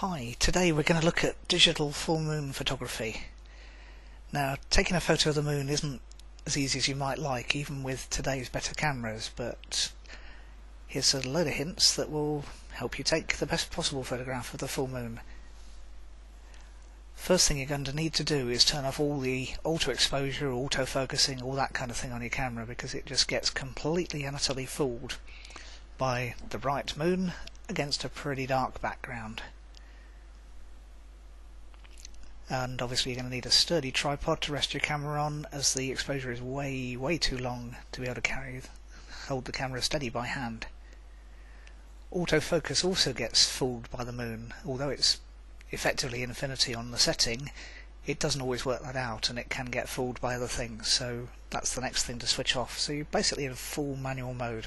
Hi, today we're going to look at digital full moon photography. Now, taking a photo of the moon isn't as easy as you might like, even with today's better cameras, but here's a load of hints that will help you take the best possible photograph of the full moon. First thing you're going to need to do is turn off all the auto exposure, auto focusing, all that kind of thing on your camera, because it just gets completely and utterly fooled by the bright moon against a pretty dark background. And obviously you're going to need a sturdy tripod to rest your camera on, as the exposure is way too long to be able to hold the camera steady by hand. Autofocus also gets fooled by the moon. Although it's effectively infinity on the setting, it doesn't always work that out, and it can get fooled by other things, so that's the next thing to switch off. So you're basically in full manual mode.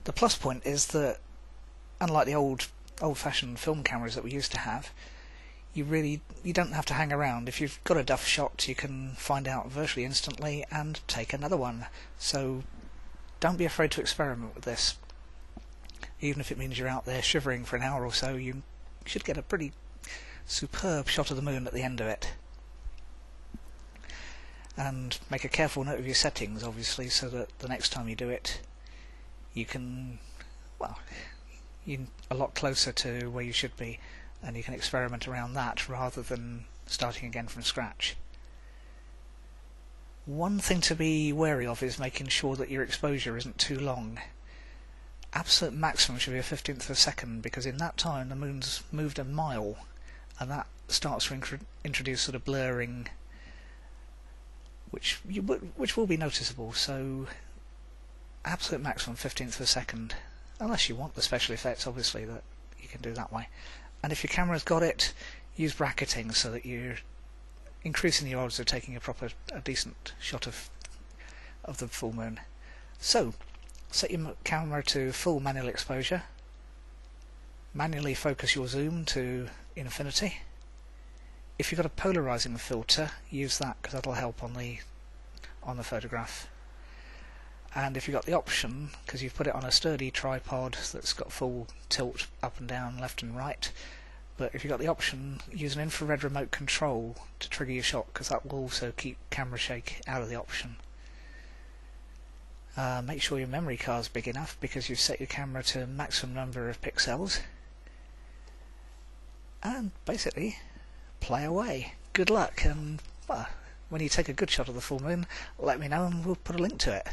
The plus point is that, unlike the old-fashioned film cameras that we used to have, you don't have to hang around. If you've got a duff shot, you can find out virtually instantly and take another one. So don't be afraid to experiment with this. Even if it means you're out there shivering for an hour or so, you should get a pretty superb shot of the moon at the end of it. And make a careful note of your settings, obviously, so that the next time you do it, you're a lot closer to where you should be, and you can experiment around that rather than starting again from scratch. One thing to be wary of is making sure that your exposure isn't too long. Absolute maximum should be a 1/15 of a second, because in that time the moon's moved a mile, and that starts to introduce sort of blurring, which will be noticeable. So absolute maximum 1/15 of a second, unless you want the special effects, obviously, that you can do that way. And if your camera's got it, use bracketing so that you're increasing the odds of taking a decent shot of the full moon. So set your camera to full manual exposure. Manually focus your zoom to infinity. If you've got a polarizing filter, use that, because that'll help on the photograph. And if you've got the option, because you've put it on a sturdy tripod that's got full tilt up and down, left and right, but if you've got the option, use an infrared remote control to trigger your shot, because that will also keep camera shake out of the option. Make sure your memory card's big enough, because you've set your camera to a maximum number of pixels. And basically, play away. Good luck, and when you take a good shot of the full moon, let me know and we'll put a link to it.